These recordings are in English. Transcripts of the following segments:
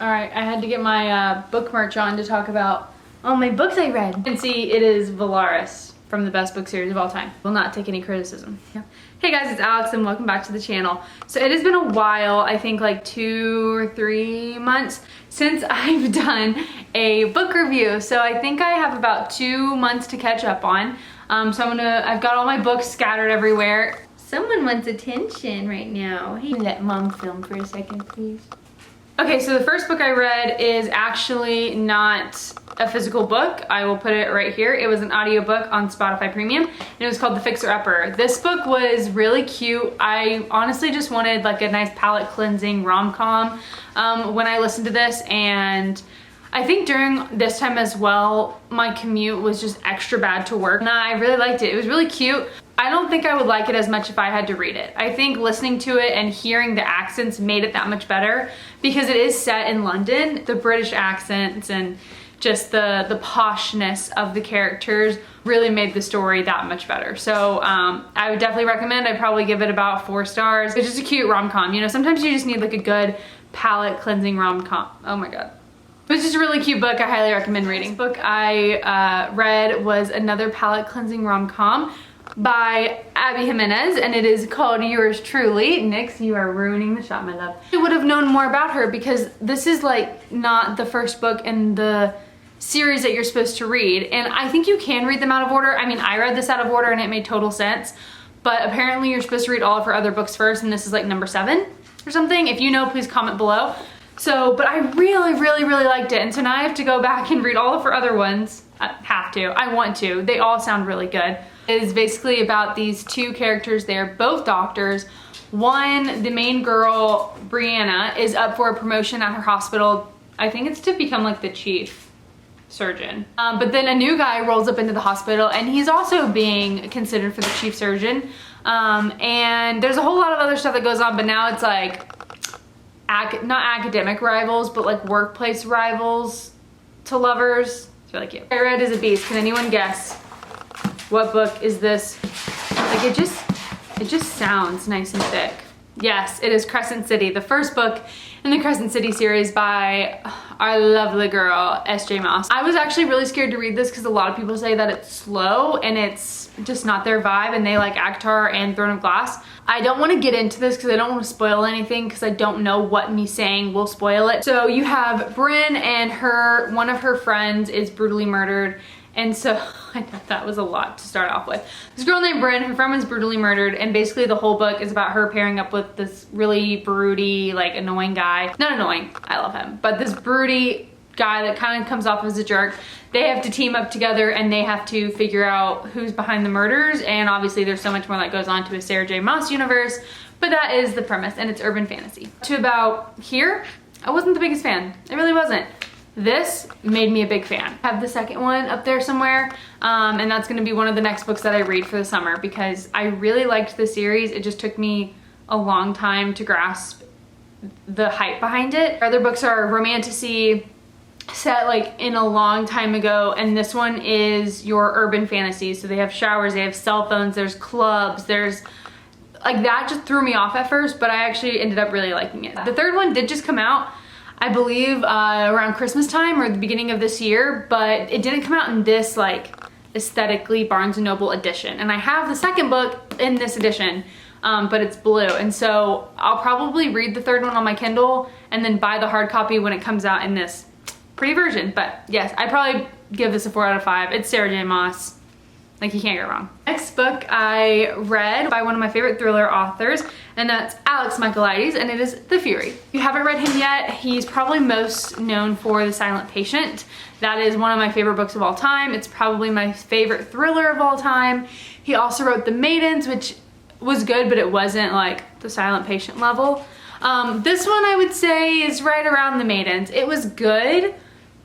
Alright, I had to get my book merch on to talk about all my books I read. You can see it is Valaris from the best book series of all time. Will not take any criticism. Yeah. Hey guys, it's Alex and welcome back to the channel. So it has been a while, I think like 2 or 3 months since I've done a book review. So I think I have about 2 months to catch up on. So I've got all my books scattered everywhere. Someone wants attention right now. Hey, let mom film for a second, please. Okay, so the first book I read is actually not a physical book. I will put it right here. It was an audiobook on Spotify Premium, and it was called The Fixer-Upper. This book was really cute. I honestly just wanted like a nice palate cleansing rom-com when I listened to this, and I think during this time as well, my commute was just extra bad to work. And I really liked it. It was really cute. I don't think I would like it as much if I had to read it. I think listening to it and hearing the accents made it that much better because it is set in London. The British accents and just the poshness of the characters really made the story that much better. So I would definitely recommend. I'd probably give it about 4 stars. It's just a cute rom-com. You know, sometimes you just need like a good palate cleansing rom-com. Oh my God. It was just a really cute book. I highly recommend reading. The book I read was another palate cleansing rom-com by Abby Jimenez, and it is called Yours Truly. Nix, you are ruining the shot, my love. I would have known more about her because this is like not the first book in the series that you're supposed to read, and I think you can read them out of order. I mean, I read this out of order and it made total sense, but apparently you're supposed to read all of her other books first, and this is like number 7 or something. If you know, please comment below. So, but I really liked it, and so now I have to go back and read all of her other ones. I want to. They all sound really good. It is basically about these 2 characters. They're both doctors. One, the main girl, Brianna, is up for a promotion at her hospital. I think it's to become like the chief surgeon. But then a new guy rolls up into the hospital, and he's also being considered for the chief surgeon. And there's a whole lot of other stuff that goes on, but now it's like not academic rivals, but like workplace rivals to lovers. It's really cute. I read Is a Beast. Can anyone guess what book is this? Like it just sounds nice and thick. Yes, it is Crescent City, the first book in the Crescent City series by our lovely girl, S.J. Moss. I was actually really scared to read this because a lot of people say that it's slow and it's just not their vibe, and they like ACOTAR and Throne of Glass. I don't want to get into this because I don't want to spoil anything because I don't know what me saying will spoil it. So you have Bryn, and one of her friends is brutally murdered. And so I know that was a lot to start off with. This girl named Bryn, her friend was brutally murdered, and basically the whole book is about her pairing up with this really broody, like annoying guy. Not annoying, I love him, but this broody guy that kind of comes off as a jerk. They have to team up together and they have to figure out who's behind the murders, and obviously there's so much more that goes on to a Sarah J. Maas universe, but that is the premise, and it's urban fantasy. To about here, I wasn't the biggest fan. I really wasn't. This made me a big fan. I have the second one up there somewhere, and that's gonna be one of the next books that I read for the summer because I really liked the series. It just took me a long time to grasp the hype behind it. Other books are romantasy, set like in a long time ago, and this one is your urban fantasy. So they have showers, they have cell phones, there's clubs, there's like that just threw me off at first, but I actually ended up really liking it. The third one did just come out, I believe around Christmas time or the beginning of this year, but it didn't come out in this like aesthetically Barnes & Noble edition. And I have the second book in this edition, but it's blue. And so I'll probably read the third one on my Kindle and then buy the hard copy when it comes out in this pretty version. But yes, I'd probably give this a 4 out of 5. It's Sarah J. Maas. Like, you can't go wrong. Next book I read by one of my favorite thriller authors, and that's Alex Michaelides, and it is The Fury. If you haven't read him yet, he's probably most known for The Silent Patient. That is one of my favorite books of all time. It's probably my favorite thriller of all time. He also wrote The Maidens, which was good, but it wasn't like The Silent Patient level. This one I would say is right around The Maidens. It was good,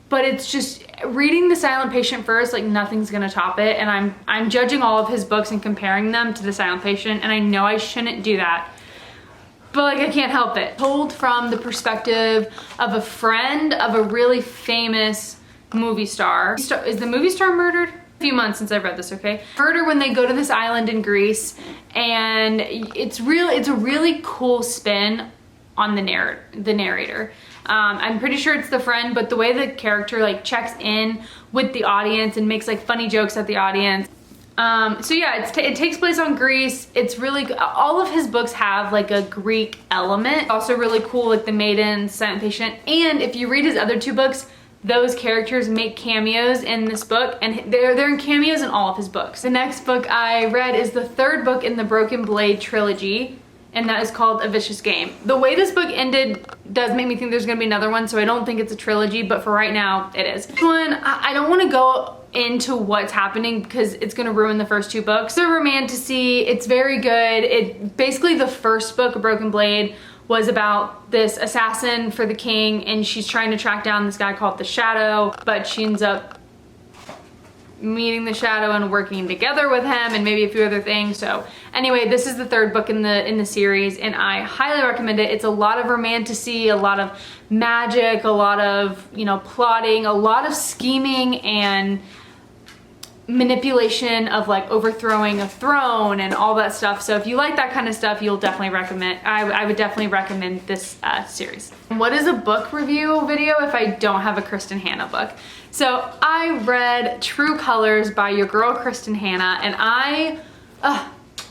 but it's just reading The Silent Patient first, like nothing's gonna top it, and I'm judging all of his books and comparing them to The Silent Patient, and I know I shouldn't do that, but like I can't help it. Told from the perspective of a friend of a really famous movie star. Is the movie star murdered? A few months since I've read this, okay? Murder when they go to this island in Greece, and it's a really cool spin on the narrator. I'm pretty sure it's the friend, but the way the character like checks in with the audience and makes like funny jokes at the audience. So yeah, it takes place on Greece. It's really, all of his books have like a Greek element. Also really cool, like The Maiden, Silent Patient. And if you read his other 2 books, those characters make cameos in this book, and they're in cameos in all of his books. The next book I read is the 3rd book in the Broken Blade trilogy, and that is called A Vicious Game. The way this book ended does make me think there's gonna be another one, so I don't think it's a trilogy, but for right now, it is. This one, I don't wanna go into what's happening because it's gonna ruin the first 2 books. They're romantic-y, it's very good. Basically the first book, A Broken Blade, was about this assassin for the king, and she's trying to track down this guy called the Shadow, but she ends up meeting the Shadow and working together with him and maybe a few other things. So anyway, this is the 3rd book in the series, and I highly recommend it. It's a lot of romantasy, a lot of magic, a lot of, you know, plotting, a lot of scheming and manipulation of like overthrowing a throne and all that stuff. So if you like that kind of stuff, you'll definitely recommend, I would definitely recommend this series. What is a book review video if I don't have a Kristen Hanna book? So I read True Colors by your girl Kristen Hanna, and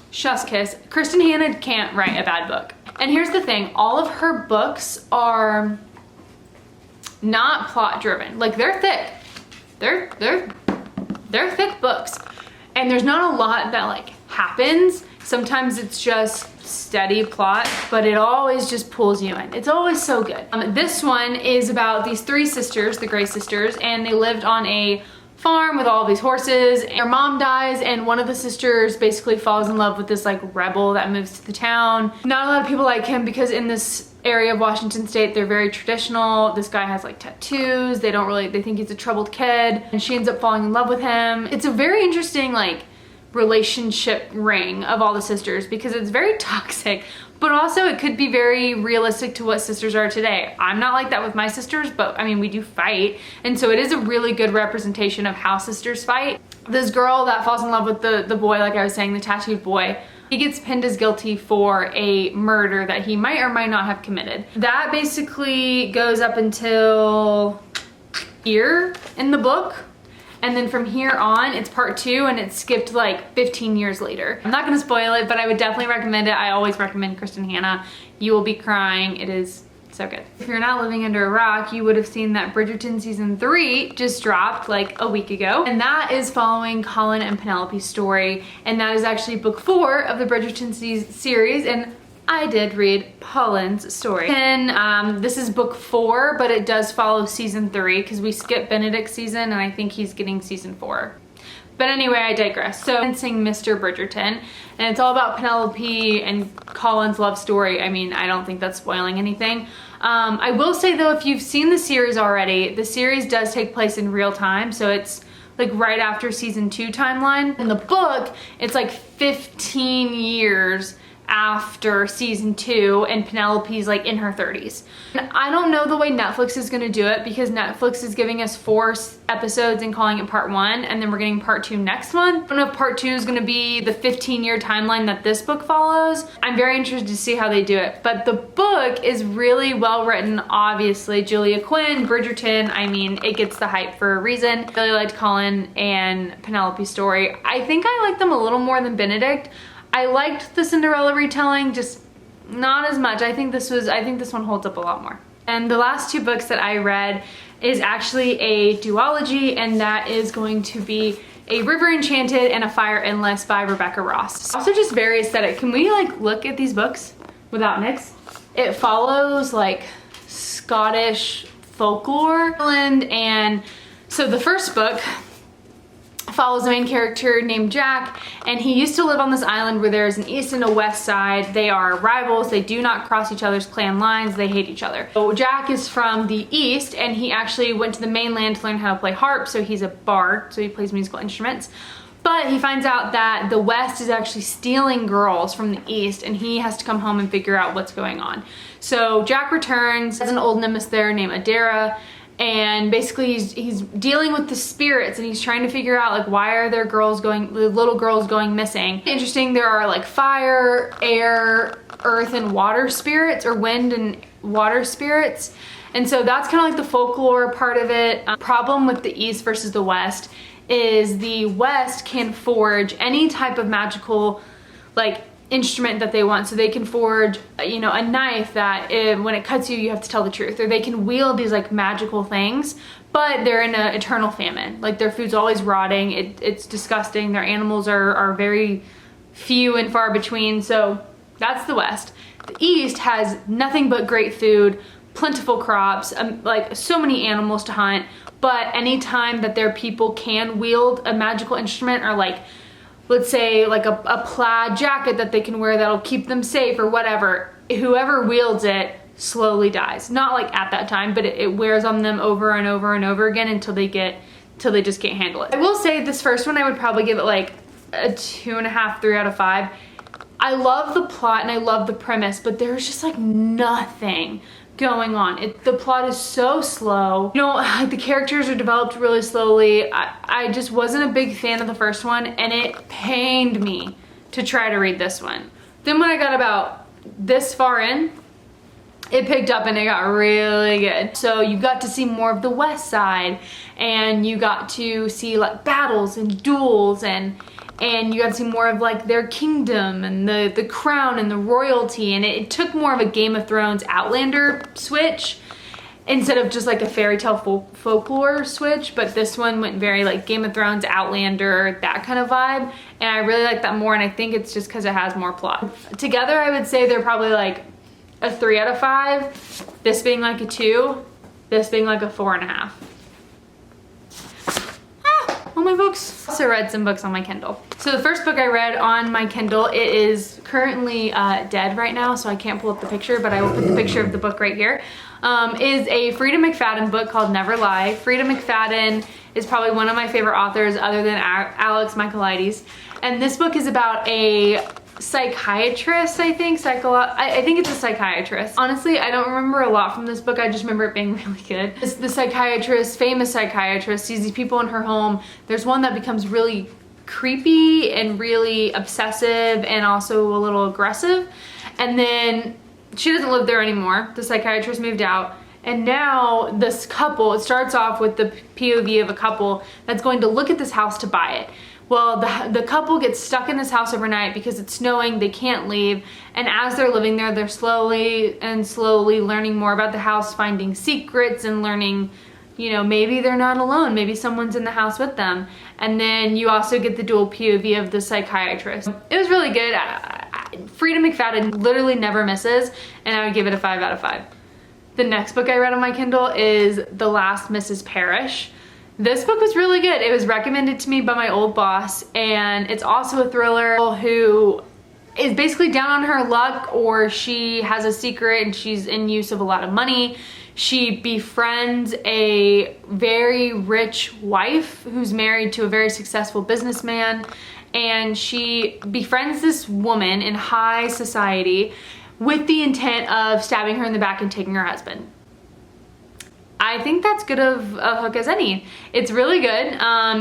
chef's kiss. Kristen Hanna can't write a bad book. And here's the thing, all of her books are not plot driven. Like, they're thick. They're thick books, and there's not a lot that like happens. Sometimes it's just steady plot, but it always just pulls you in. It's always so good. This one is about these 3 sisters, the Gray sisters, and they lived on a farm with all these horses. Their mom dies, and one of the sisters basically falls in love with this like rebel that moves to the town. Not a lot of people like him because in this area of Washington State, they're very traditional. This guy has like tattoos. They think he's a troubled kid, and she ends up falling in love with him. It's a very interesting like relationship ring of all the sisters because it's very toxic, but also it could be very realistic to what sisters are today. I'm not like that with my sisters, but I mean, we do fight, and so it is a really good representation of how sisters fight. This girl that falls in love with the boy, like I was saying, the tattooed boy, he gets pinned as guilty for a murder that he might or might not have committed. That basically goes up until here in the book. And then from here on, it's part 2, and it's skipped like 15 years later. I'm not gonna spoil it, but I would definitely recommend it. I always recommend Kristen Hanna. You will be crying. It is so good. If you're not living under a rock, you would have seen that Bridgerton season 3 just dropped like a week ago. And that is following Colin and Penelope's story. And that is actually book 4 of the Bridgerton series. And I did read Colin's story. And this is book 4, but it does follow season 3 because we skipped Benedict's season, and I think he's getting season 4. But anyway, I digress. So I'm saying Mr. Bridgerton, and it's all about Penelope and Colin's love story. I mean, I don't think that's spoiling anything. I will say though, if you've seen the series already, the series does take place in real time. So it's like right after season 2 timeline. In the book, it's like 15 years after season 2, and Penelope's like in her 30s. And I don't know the way Netflix is gonna do it because Netflix is giving us 4 episodes and calling it part 1, and then we're getting part 2 next month. I don't know if part 2 is gonna be the 15-year timeline that this book follows. I'm very interested to see how they do it, but the book is really well written. Obviously, Julia Quinn, Bridgerton, I mean, it gets the hype for a reason. I really liked Colin and Penelope's story. I think I like them a little more than Benedict. I liked the Cinderella retelling, just not as much. I think this one holds up a lot more. And the last 2 books that I read is actually a duology, and that is going to be A River Enchanted and A Fire Endless by Rebecca Ross. Also just very aesthetic. Can we like look at these books without Nyx? It follows like Scottish folklore. And so the first book follows a main character named Jack, and he used to live on this island where there's an east and a west side. They are rivals. They do not cross each other's clan lines. They hate each other. So Jack is from the east, and he actually went to the mainland to learn how to play harp, so he's a bard, so he plays musical instruments. But he finds out that the west is actually stealing girls from the east, and he has to come home and figure out what's going on. So Jack returns, has an old nemesis there named Adara, and basically he's dealing with the spirits, and he's trying to figure out like why are there little girls going missing. Interesting, there are like fire, air, earth and water spirits, or wind and water spirits. And so that's kind of like the folklore part of it. Problem with the East versus the West is the West can forge any type of magical like instrument that they want. So they can forge, you know, a knife that when it cuts you, you have to tell the truth. Or they can wield these like magical things, but they're in an eternal famine. Like their food's always rotting. It's disgusting. Their animals are very few and far between. So that's the West. The East has nothing but great food, plentiful crops, like so many animals to hunt. But anytime that their people can wield a magical instrument, or like, let's say like a plaid jacket that they can wear that'll keep them safe or whatever, whoever wields it slowly dies. Not like at that time, but it wears on them over and over and over again until they just can't handle it. I will say this first one, I would probably give it like a 2.5, 3 out of 5. I love the plot and I love the premise, but there's just like nothing going on. The plot is so slow. You know, the characters are developed really slowly. I just wasn't a big fan of the first one, and it pained me to try to read this one. Then when I got about this far in, it picked up and it got really good. So you got to see more of the West Side, and you got to see like battles and duels, and you got to see more of like their kingdom and the crown and the royalty, and it took more of a Game of Thrones Outlander switch instead of just like a fairy tale folklore switch. But this one went very like Game of Thrones Outlander, that kind of vibe, and I really like that more, and I think it's just because it has more plot. Together I would say they're probably like a 3 out of 5, this being like a 2, this being like a 4.5. All my books. Also read some books on my Kindle. So the first book I read on my Kindle, it is currently dead right now, so I can't pull up the picture, but I will put the picture of the book right here. Is a Frida McFadden book called Never Lie. Frida McFadden is probably one of my favorite authors other than Alex Michaelides. And this book is about a psychiatrist, I think. I think it's a psychiatrist. Honestly, I don't remember a lot from this book. I just remember it being really good. The psychiatrist, famous psychiatrist, sees these people in her home. There's one that becomes really creepy and really obsessive and also a little aggressive. And then she doesn't live there anymore. The psychiatrist moved out. And now this couple, it starts off with the POV of a couple that's going to look at this house to buy it. Well, the couple gets stuck in this house overnight because it's snowing, they can't leave, and as they're living there, they're slowly learning more about the house, finding secrets and learning, you know, maybe they're not alone, maybe someone's in the house with them. And then you also get the dual POV of the psychiatrist. It was really good. Frida McFadden literally never misses, and I would give it a 5 out of 5. The next book I read on my Kindle is The Last Mrs.Parrish. This book was really good. It was recommended to me by my old boss, and it's also a thriller who is basically down on her luck, or she has a secret and she's in use of a lot of money. She befriends a very rich wife who's married to a very successful businessman, and she befriends this woman in high society with the intent of stabbing her in the back and taking her husband. I think that's good of a hook as any. It's really good.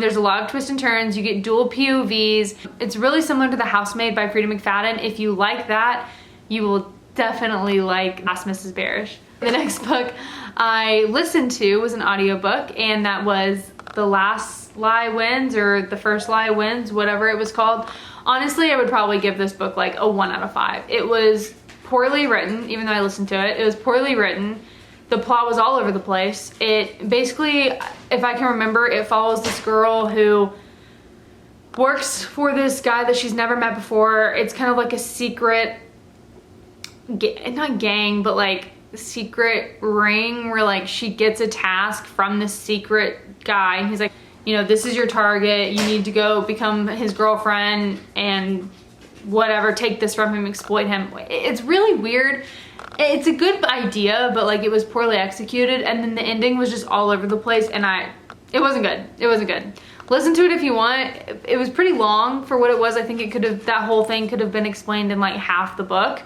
There's a lot of twists and turns. You get dual POVs. It's really similar to The Housemaid by Frida McFadden. If you like that, you will definitely like Last Mrs.Parrish. The next book I listened to was an audiobook, and that was The Last Lie Wins, or The First Lie Wins, whatever it was called. Honestly, I would probably give this book like a 1 out of 5. It was poorly written, even though I listened to it. It was poorly written. The plot was all over the place. It basically, if I can remember, it follows this girl who works for this guy that she's never met before. It's kind of like a secret, not gang, but like secret ring where like she gets a task from this secret guy, and he's like, you know, this is your target. You need to go become his girlfriend and whatever, take this from him, exploit him. It's really weird. It's a good idea, but like it was poorly executed, and then the ending was just all over the place, and it wasn't good. It wasn't good. Listen to it if you want. It was pretty long for what it was. I think that whole thing could have been explained in like half the book,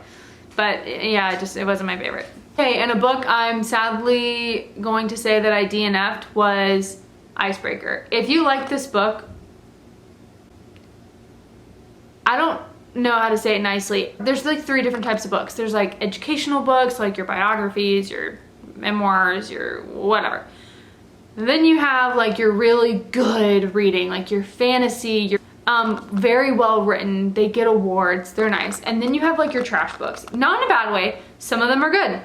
but yeah, it wasn't my favorite. Okay, and a book I'm sadly going to say that I DNF'd was Icebreaker. If you like this book, I don't know how to say it nicely. There's like 3 different types of books. There's like educational books, like your biographies, your memoirs, your whatever. Then you have like your really good reading, like your fantasy, your very well written, they get awards, they're nice. And then you have like your trash books. Not in a bad way, some of them are good.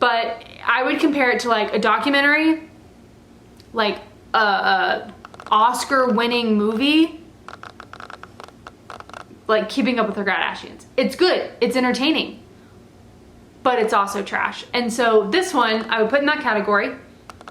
But I would compare it to like a documentary, like a Oscar-winning movie, like Keeping Up with the Kardashians. It's good, it's entertaining, but it's also trash. And so this one I would put in that category,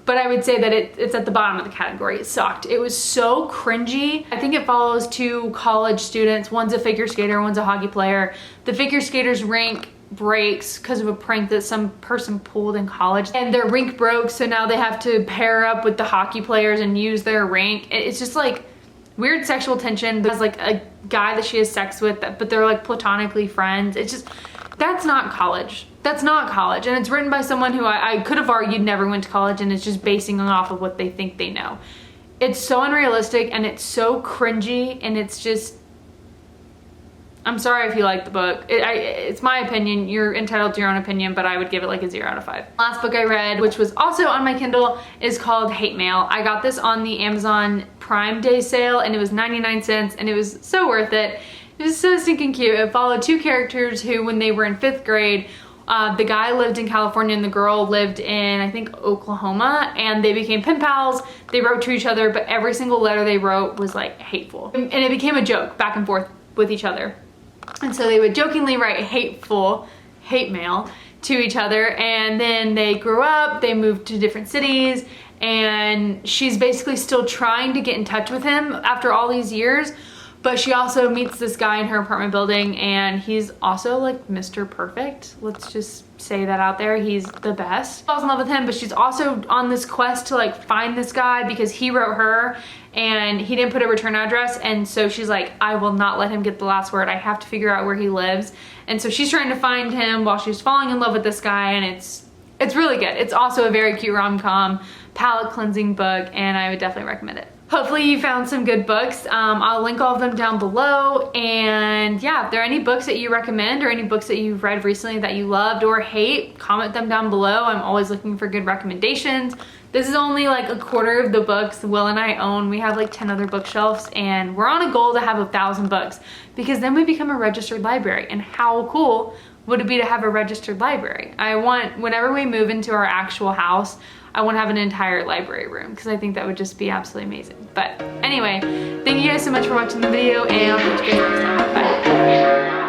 but I would say that it's at the bottom of the category. It sucked. It was so cringy. I think it follows 2 college students. One's a figure skater, one's a hockey player. The figure skater's rink breaks because of a prank that some person pulled in college, and their rink broke, so now they have to pair up with the hockey players and use their rink. It's just like weird sexual tension. There's like a guy that she has sex with, but they're like platonically friends. It's just, that's not college. That's not college. And it's written by someone who I could have argued never went to college, and it's just basing it off of what they think they know. It's so unrealistic and it's so cringy, and it's just, I'm sorry if you like the book. It's my opinion. You're entitled to your own opinion, but I would give it like a 0 out of 5. Last book I read, which was also on my Kindle, is called Hate Mail. I got this on the Amazon Prime Day sale, and it was 99 cents, and it was so worth it. It was so stinking cute. It followed 2 characters who, when they were in 5th grade, the guy lived in California and the girl lived in, I think, Oklahoma, and they became pen pals. They wrote to each other, but every single letter they wrote was like hateful. And it became a joke back and forth with each other. And so they would jokingly write hate mail to each other, and then they grew up, they moved to different cities, and she's basically still trying to get in touch with him after all these years. But she also meets this guy in her apartment building, and he's also like Mr. Perfect. Let's just say that out there. He's the best. She falls in love with him, but she's also on this quest to like find this guy because he wrote her and he didn't put a return address. And so she's like, I will not let him get the last word. I have to figure out where he lives. And so she's trying to find him while she's falling in love with this guy, and it's really good. It's also a very cute rom-com, palate cleansing book, and I would definitely recommend it. Hopefully you found some good books. I'll link all of them down below. And yeah, if there are any books that you recommend or any books that you've read recently that you loved or hate, comment them down below. I'm always looking for good recommendations. This is only like 1/4 of the books Will and I own. We have like 10 other bookshelves, and we're on a goal to have 1,000 books, because then we become a registered library. And how cool would it be to have a registered library? I want, whenever we move into our actual house, I want to have an entire library room, because I think that would just be absolutely amazing. But anyway, thank you guys so much for watching the video, and I'll catch you guys next time. Bye.